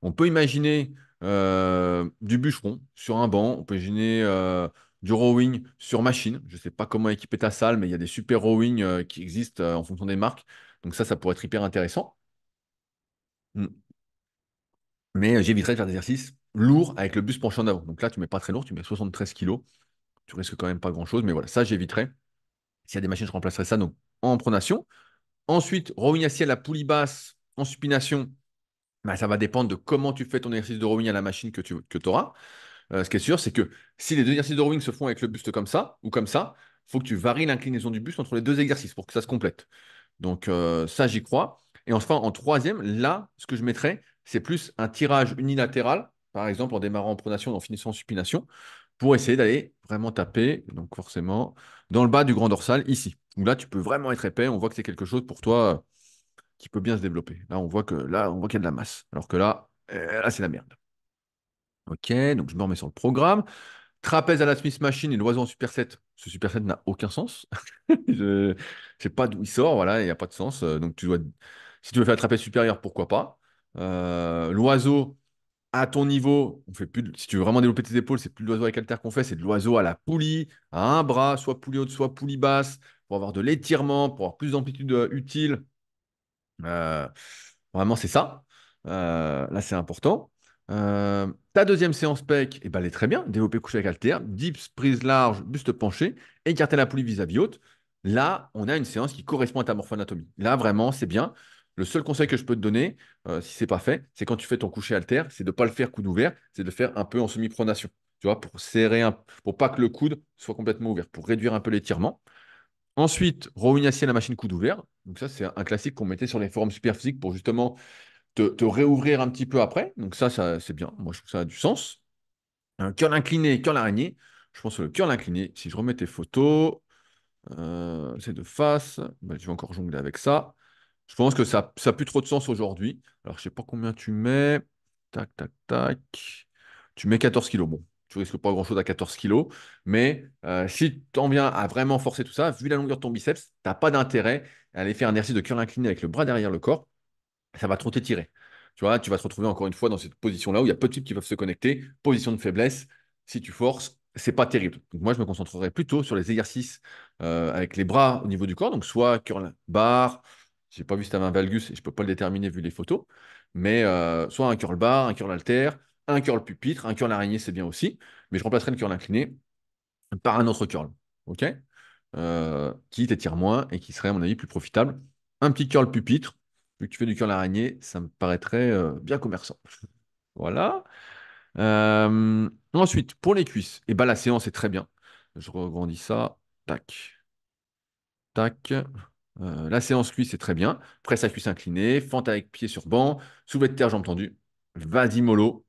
On peut imaginer du bûcheron sur un banc. On peut imaginer du rowing sur machine. Je ne sais pas comment équiper ta salle, mais il y a des super rowing qui existent en fonction des marques. Donc ça pourrait être hyper intéressant. Mm. Mais j'éviterai de faire des exercices lourds avec le buste penché en avant. Donc là, tu ne mets pas très lourd, tu mets 73 kilos. Tu risques quand même pas grand-chose. Mais voilà, ça, j'éviterai. S'il y a des machines, je remplacerai ça donc, en pronation. Ensuite, rowing assis à la poulie basse en supination, ça va dépendre de comment tu fais ton exercice de rowing à la machine que tu auras. Ce qui est sûr, c'est que si les 2 exercices de rowing se font avec le buste comme ça ou comme ça, il faut que tu varies l'inclinaison du buste entre les 2 exercices pour que ça se complète. Donc ça, j'y crois. Et enfin, en troisième, là, ce que je mettrais, c'est plus un tirage unilatéral, par exemple en démarrant en pronation et en finissant en supination, pour essayer d'aller vraiment taper, donc forcément, dans le bas du grand dorsal, ici. Où là, tu peux vraiment être épais. On voit que c'est quelque chose pour toi qui peut bien se développer. Là, on voit qu'il y a de la masse. Alors que là, c'est la merde. Ok, donc je me remets sur le programme. Trapèze à la Smith Machine et l'oiseau en superset. Ce superset n'a aucun sens. Je ne sais pas d'où il sort, voilà, il n'y a pas de sens. Donc si tu veux faire le trapèze supérieur, pourquoi pas. L'oiseau, à ton niveau, on fait plus si tu veux vraiment développer tes épaules, c'est plus de l'oiseau avec haltère qu'on fait, c'est de l'oiseau à la poulie, à un bras, soit poulie haute, soit poulie basse, pour avoir de l'étirement, pour avoir plus d'amplitude utile. Euh, Vraiment, c'est ça. Là, c'est important. Ta deuxième séance PEC, eh ben, elle est très bien. Développé couché avec haltère, dips, prise large, buste penché, écarter la poulie vis-à-vis haute. Là, on a une séance qui correspond à ta morphoanatomie. Là, vraiment, c'est bien. Le seul conseil que je peux te donner, si c'est pas fait, c'est quand tu fais ton coucher haltère, c'est de ne pas le faire coude ouvert, c'est de le faire un peu en semi-pronation. Tu vois, pour serrer pour pas que le coude soit complètement ouvert, pour réduire un peu l'étirement. Ensuite, rowing assis à la machine coude ouvert. Donc ça, c'est un classique qu'on mettait sur les forums super physiques pour justement te réouvrir un petit peu après. Donc ça c'est bien. Moi, je trouve que ça a du sens. Un curl incliné, curl araignée. Je pense que le curl incliné, si je remets tes photos, c'est de face. Bah, je vais encore jongler avec ça. Je pense que ça n'a plus trop de sens aujourd'hui. Alors, je sais pas combien tu mets. Tac, tac, tac. Tu mets 14 kilos. Bon, tu risques pas grand-chose à 14 kilos. Mais si tu en viens à vraiment forcer tout ça, vu la longueur de ton biceps, tu n'as pas d'intérêt à aller faire un exercice de curl incliné avec le bras derrière le corps. Ça va trop t'étirer. Tu vois, tu vas te retrouver encore une fois dans cette position-là où il y a peu de types qui peuvent se connecter. Position de faiblesse. Si tu forces, c'est pas terrible. Donc moi, je me concentrerai plutôt sur les exercices avec les bras au niveau du corps. Donc soit curl bar. J'ai pas vu si tu avais un valgus et je peux pas le déterminer vu les photos. Mais soit un curl bar, un curl halter, un curl pupitre, un curl araignée, c'est bien aussi. Mais je remplacerai le curl incliné par un autre curl. OK? Qui t'étire moins et qui serait, à mon avis, plus profitable. Un petit curl pupitre, vu que tu fais du curl araignée, ça me paraîtrait bien commerçant. Voilà. Ensuite, pour les cuisses, et ben, la séance est très bien. Je regrandis ça. Tac, tac. La séance cuisse est très bien. Presse à cuisse inclinée, fente avec pied sur banc, soulevé de terre, jambes tendues. Vas-y, mollo.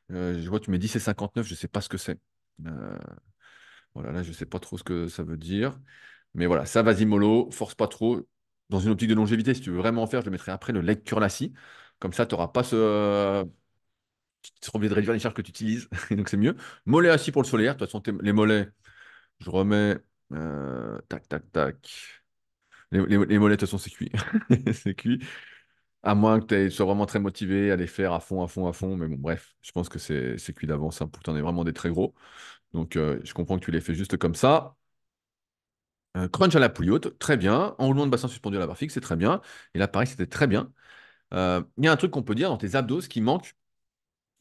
Je vois, tu mets 10 et 59, je ne sais pas ce que c'est. Euh, voilà, là, je ne sais pas trop ce que ça veut dire. Mais voilà, ça, vas-y, mollo, force pas trop. Dans une optique de longévité, si tu veux vraiment en faire, je le mettrai après le leg curl assis. Comme ça, tu n'auras pas tu seras obligé de réduire les charges que tu utilises. Et donc, c'est mieux. Mollet assis pour le solaire. De toute façon, les mollets, je remets. Tac, tac, tac. Les mollets, de toute façon, c'est cuit. C'est cuit. À moins que tu sois vraiment très motivé à les faire à fond, à fond, à fond. Mais bon, bref, je pense que c'est cuit d'avance hein, pour que tu en aies vraiment des très gros. Donc, je comprends que tu les fais juste comme ça. Crunch à la poulie haute, très bien. Enroulement de bassin suspendu à la barre fixe, c'est très bien. Et là, pareil, c'était très bien. Il y a un truc qu'on peut dire dans tes abdos, ce qui manque.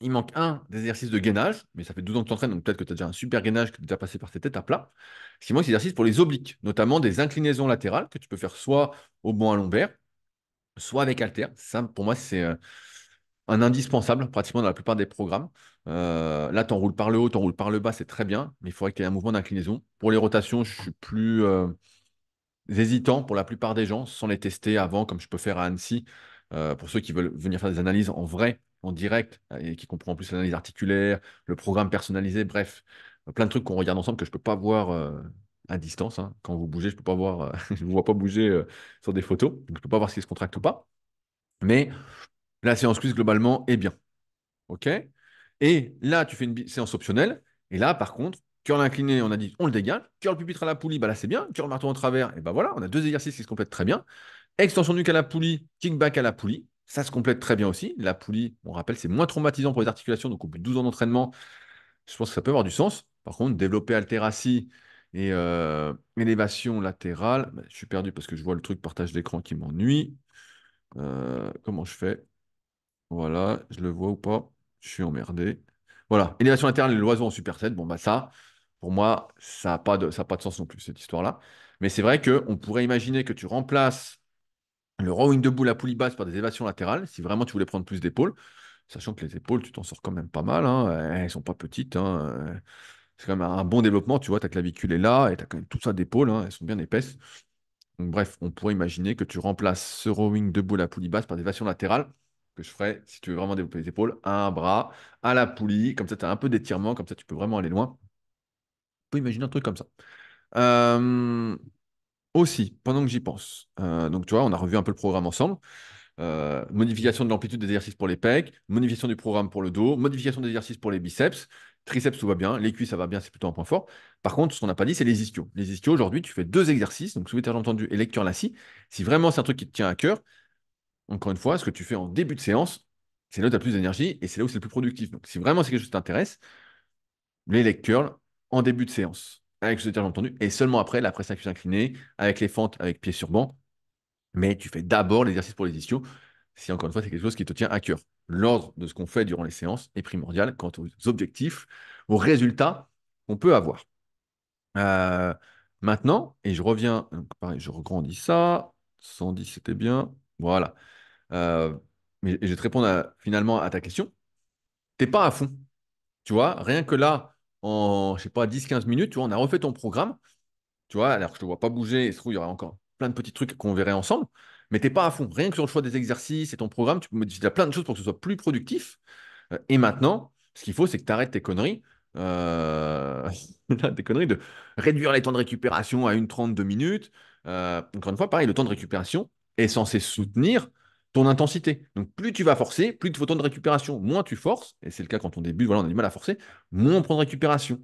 Il manque un des exercices de gainage, mais ça fait 12 ans que tu entraînes, donc peut-être que tu as déjà un super gainage, que tu as déjà passé par cette étape-là. Ce qui manque, c'est des exercices pour les obliques, notamment des inclinaisons latérales que tu peux faire soit au banc à lombaire, soit avec haltère. Ça, pour moi, c'est un indispensable pratiquement dans la plupart des programmes. Là, tu enroules par le haut, tu enroules par le bas, c'est très bien, mais il faudrait qu'il y ait un mouvement d'inclinaison. Pour les rotations, je suis plus hésitant pour la plupart des gens, sans les tester avant, comme je peux faire à Annecy, pour ceux qui veulent venir faire des analyses en vrai, en direct, et qui comprennent en plus l'analyse articulaire, le programme personnalisé, bref, plein de trucs qu'on regarde ensemble que je ne peux pas voir à distance. Hein. Quand vous bougez, je peux pas voir, je ne vous vois pas bouger sur des photos, donc je ne peux pas voir si se contracte ou pas. Mais la séance quiz, globalement, est bien. OK? Et là, tu fais une séance optionnelle. Et là, par contre, curl incliné, on a dit, on le dégage. Curl pupitre à la poulie, bah là, c'est bien. Curl marteau en travers, et bah voilà, on a deux exercices qui se complètent très bien. Extension nuque à la poulie, kickback à la poulie. Ça se complète très bien aussi. La poulie, on rappelle, c'est moins traumatisant pour les articulations. Donc, au bout de 12 ans d'entraînement, je pense que ça peut avoir du sens. Par contre, développer haltératie et élévation latérale, bah, je suis perdu parce que je vois le truc partage d'écran qui m'ennuie. Comment je fais? Voilà, je le vois ou pas? Je suis emmerdé. Voilà, élévation latérale et l'oiseau en superset. Bon, bah ça, pour moi, ça a pas de sens non plus, cette histoire-là. Mais c'est vrai qu'on pourrait imaginer que tu remplaces le rowing debout, la poulie basse par des élévations latérales, si vraiment tu voulais prendre plus d'épaules, sachant que les épaules, tu t'en sors quand même pas mal, hein. Elles sont pas petites, hein. C'est quand même un bon développement, tu vois, ta clavicule est là et tu as quand même tout ça d'épaules, hein. Elles sont bien épaisses. Donc, bref, on pourrait imaginer que tu remplaces ce rowing debout, la poulie basse par des élévations latérales, que je ferais, si tu veux vraiment développer les épaules, un bras à la poulie, comme ça tu as un peu d'étirement, comme ça tu peux vraiment aller loin. On peut imaginer un truc comme ça. Euh, Aussi, pendant que j'y pense, donc tu vois, on a revu un peu le programme ensemble. Modification de l'amplitude des exercices pour les pecs, modification du programme pour le dos, modification des exercices pour les biceps, triceps, tout va bien, les cuisses, ça va bien, c'est plutôt un point fort. Par contre, ce qu'on n'a pas dit, c'est les ischios. Les ischios, aujourd'hui, tu fais deux exercices, donc soulevé de terre entendu et lecture lassie. Si vraiment c'est un truc qui te tient à cœur, encore une fois, ce que tu fais en début de séance, c'est là où tu as plus d'énergie et c'est là où c'est le plus productif. Donc, si vraiment c'est quelque chose qui t'intéresse, les leg curls en début de séance, avec soulevé de terre entendu, et seulement après, la presse à cuisse inclinée, avec les fentes, avec pied sur banc. Mais tu fais d'abord l'exercice pour les ischios, si encore une fois c'est quelque chose qui te tient à cœur. L'ordre de ce qu'on fait durant les séances est primordial quant aux objectifs, aux résultats qu'on peut avoir. Euh, Maintenant, et je reviens, donc pareil, je regrandis ça, 110 c'était bien, voilà. Euh, mais je vais te répondre finalement à ta question. T'es pas à fond, tu vois, rien que là, en, je sais pas, 10-15 minutes, tu vois, on a refait ton programme. Tu vois, alors que je ne te vois pas bouger, et se trouve, il y aura encore plein de petits trucs qu'on verrait ensemble, mais tu n'es pas à fond. Rien que sur le choix des exercices et ton programme, tu peux modifier plein de choses pour que ce soit plus productif. Et maintenant, ce qu'il faut, c'est que tu arrêtes tes conneries. euh, des conneries, de réduire les temps de récupération à 1,30 2 minutes. Encore une fois, pareil, le temps de récupération est censé soutenir ton intensité. Donc, plus tu vas forcer, plus il te faut de temps de récupération. Moins tu forces, et c'est le cas quand on débute, voilà, on a du mal à forcer, moins on prend de récupération.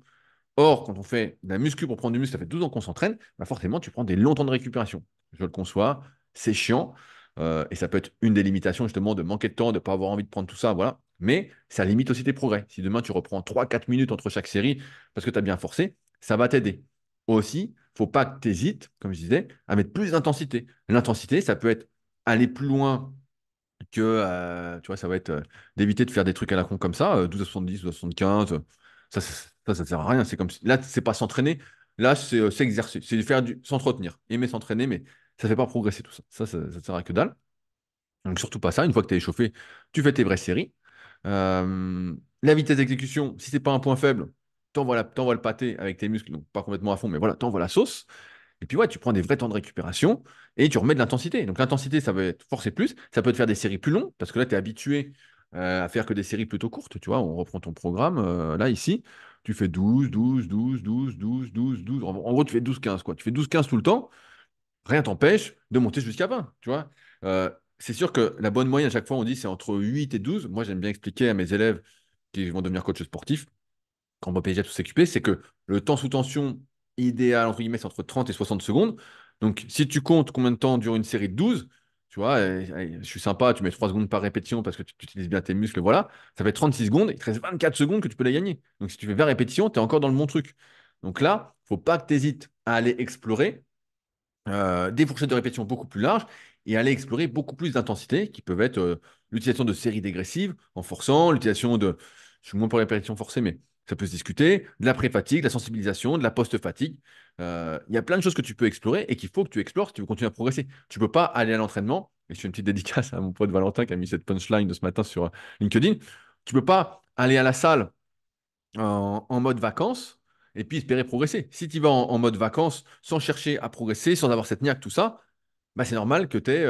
Or, quand on fait de la muscu pour prendre du muscle, ça fait 12 ans qu'on s'entraîne, bah forcément, tu prends des longs temps de récupération. Je le conçois, c'est chiant, et ça peut être une des limitations justement de manquer de temps, de ne pas avoir envie de prendre tout ça, voilà. Mais ça limite aussi tes progrès. Si demain tu reprends 3 4 minutes entre chaque série parce que tu as bien forcé, ça va t'aider. Aussi, il ne faut pas que tu hésites, comme je disais, à mettre plus d'intensité. L'intensité, ça peut être aller plus loin que, tu vois, ça va être d'éviter de faire des trucs à la con comme ça, 12 à 70, 12 à 75, ça sert à rien. C'est comme si, là, c'est pas s'entraîner, là, c'est s'exercer, c'est faire s'entretenir, aimer s'entraîner, mais ça fait pas progresser tout ça. Ça sert à que dalle. Donc, surtout pas ça. Une fois que tu es échauffé, tu fais tes vraies séries. La vitesse d'exécution, si c'est pas un point faible, t'envoies le pâté avec tes muscles, donc pas complètement à fond, mais voilà, t'envoies la sauce. Et puis ouais, tu prends des vrais temps de récupération et tu remets de l'intensité. Donc l'intensité, ça veut être forcer plus, ça peut te faire des séries plus longues, parce que là, tu es habitué à faire que des séries plutôt courtes. Tu vois, on reprend ton programme, là, ici, tu fais 12 12 12 12 12 12. En gros, tu fais 12 15 quoi. Tu fais 12 15 tout le temps, rien t'empêche de monter jusqu'à 20, tu vois. Euh, c'est sûr que la bonne moyenne, à chaque fois, on dit c'est entre 8 et 12. Moi, j'aime bien expliquer à mes élèves qui vont devenir coach sportif quand Bob PSG a tout s'occuper, c'est que le temps sous tension idéal, entre guillemets, c'est entre 30 et 60 secondes. Donc, si tu comptes combien de temps dure une série de 12, tu vois, je suis sympa, tu mets 3 secondes par répétition parce que tu utilises bien tes muscles, voilà, ça fait 36 secondes, il te reste 24 secondes que tu peux la gagner. Donc, si tu fais 20 répétitions, tu es encore dans le bon truc. Donc là, faut pas que tu hésites à aller explorer des fourchettes de répétition beaucoup plus larges et aller explorer beaucoup plus d'intensités qui peuvent être l'utilisation de séries dégressives en forçant, l'utilisation de, je suis moins pour les répétitions forcées, mais ça peut se discuter, de la pré-fatigue, de la sensibilisation, de la post-fatigue. Il y a plein de choses que tu peux explorer et qu'il faut que tu explores si tu veux continuer à progresser. Tu ne peux pas aller à l'entraînement, et je fais une petite dédicace à mon pote Valentin qui a mis cette punchline de ce matin sur LinkedIn. Tu ne peux pas aller à la salle en mode vacances et puis espérer progresser. Si tu vas en mode vacances sans chercher à progresser, sans avoir cette niaque, tout ça, bah c'est normal que tu aies,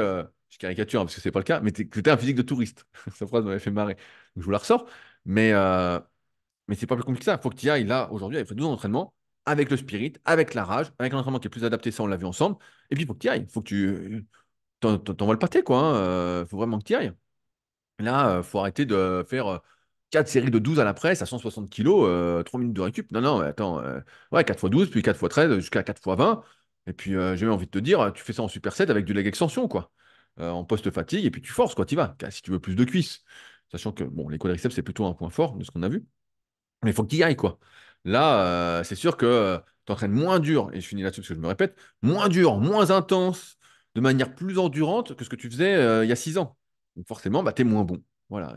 je caricature hein, parce que c'est pas le cas, mais que tu aies un physique de touriste. Sa phrase m'avait fait marrer. Donc je vous la ressors. Mais, euh, mais c'est pas plus compliqué que ça. Il faut que tu y ailles là, aujourd'hui, avec 12 ans d'entraînement, avec le spirit, avec la rage, avec un entraînement qui est plus adapté, ça on l'a vu ensemble. Et puis il faut que tu y ailles. Il faut que tu t'envoies le pâté, quoi. Il faut vraiment que tu y ailles. Là, il faut arrêter de faire 4 séries de 12 à la presse à 160 kilos, 3 minutes de récup. Non, non, attends. Ouais, 4 fois 12 puis 4 fois 13 jusqu'à 4 fois 20. Et puis, j'ai même envie de te dire, tu fais ça en superset avec du leg extension, quoi. En post-fatigue, et puis tu forces, quoi, tu vas. Si tu veux plus de cuisses. Sachant que, bon, les quadriceps, c'est plutôt un point fort de ce qu'on a vu. Mais il faut que tu y ailles, quoi. Là, c'est sûr que tu entraînes moins dur, et je finis là-dessus parce que je me répète, moins dur, moins intense, de manière plus endurante que ce que tu faisais il y a 6 ans. Donc forcément, bah, tu es moins bon. Voilà.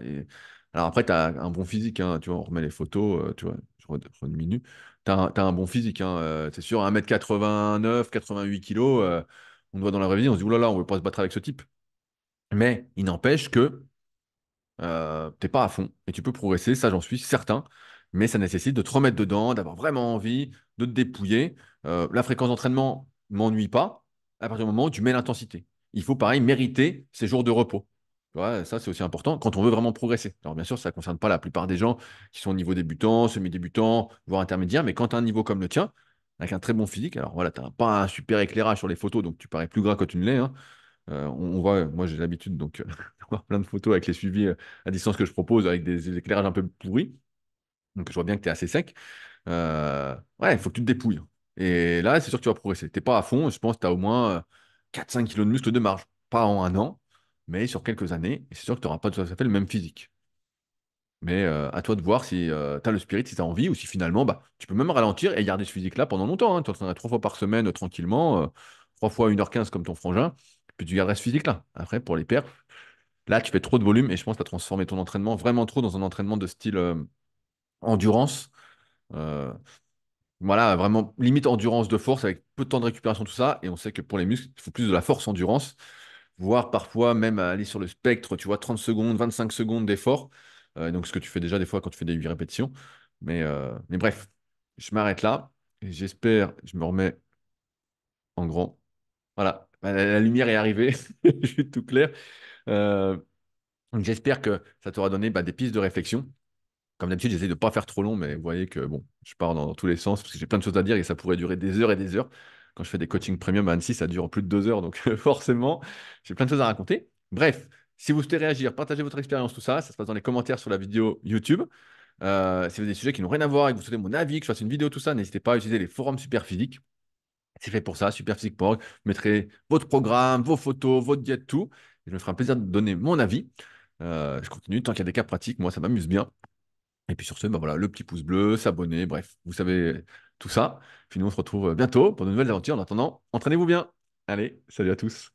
Alors après, tu as un bon physique, hein, tu vois, on remet les photos, tu vois, je rediminue. Tu as un bon physique, hein, c'est sûr, 1,89 m, 88 kilos, on te voit dans la vraie vie, on se dit, oulala, on ne veut pas se battre avec ce type. Mais il n'empêche que t'es pas à fond et tu peux progresser, ça j'en suis certain, mais ça nécessite de te remettre dedans, d'avoir vraiment envie, de te dépouiller. La fréquence d'entraînement m'ennuie pas à partir du moment où tu mets l'intensité. Il faut pareil mériter ces jours de repos. Tu vois, ça c'est aussi important quand on veut vraiment progresser. Alors bien sûr, ça ne concerne pas la plupart des gens qui sont au niveau débutant, semi-débutant, voire intermédiaire, mais quand tu as un niveau comme le tien, avec un très bon physique, alors voilà, tu n'as pas un super éclairage sur les photos, donc tu parais plus gras que tu ne l'es, hein. On voit, moi j'ai l'habitude donc d'avoir plein de photos avec les suivis à distance que je propose avec des éclairages un peu pourris. Donc je vois bien que tu es assez sec. Ouais, il faut que tu te dépouilles. Et là, c'est sûr que tu vas progresser. Tu n'es pas à fond, je pense que tu as au moins 4-5 kilos de muscle de marge. Pas en un an, mais sur quelques années. Et c'est sûr que tu n'auras pas tout à fait le même physique. Mais à toi de voir si tu as le spirit, si tu as envie, ou si finalement, bah, tu peux même ralentir et garder ce physique-là pendant longtemps, hein. Tu t'entraîneras 3 fois par semaine tranquillement, 3 fois 1h15 comme ton frangin, puis tu garderas ce physique-là. Après, pour les perfs, là, tu fais trop de volume et je pense que tu as transformé ton entraînement vraiment trop dans un entraînement de style endurance. Euh, voilà, vraiment limite endurance de force avec peu de temps de récupération, tout ça. Et on sait que pour les muscles, il faut plus de la force endurance, voire parfois même aller sur le spectre, tu vois, 30 secondes, 25 secondes d'effort. Donc ce que tu fais déjà des fois quand tu fais des 8 répétitions. Mais bref, je m'arrête là. Et j'espère, je me remets en grand. Voilà, la lumière est arrivée, je suis tout clair. Euh, donc j'espère que ça t'aura donné bah, des pistes de réflexion. Comme d'habitude, j'essaie de ne pas faire trop long, mais vous voyez que bon, je pars dans tous les sens parce que j'ai plein de choses à dire et ça pourrait durer des heures et des heures. Quand je fais des coachings premium à Annecy, ça dure plus de 2 heures, donc forcément, j'ai plein de choses à raconter. Bref, si vous souhaitez réagir, partagez votre expérience, tout ça, ça se passe dans les commentaires sur la vidéo YouTube. Si vous avez des sujets qui n'ont rien à voir et que vous souhaitez mon avis, que je fasse une vidéo, tout ça, n'hésitez pas à utiliser les forums Superphysique. C'est fait pour ça, superphysique.org. Vous mettrez votre programme, vos photos, votre diète, tout. Et je me ferai un plaisir de donner mon avis. Je continue, tant qu'il y a des cas pratiques, moi ça m'amuse bien. Et puis sur ce, bah voilà, le petit pouce bleu, s'abonner, bref, vous savez tout ça. Puis nous, on se retrouve bientôt pour de nouvelles aventures. En attendant, entraînez-vous bien. Allez, salut à tous.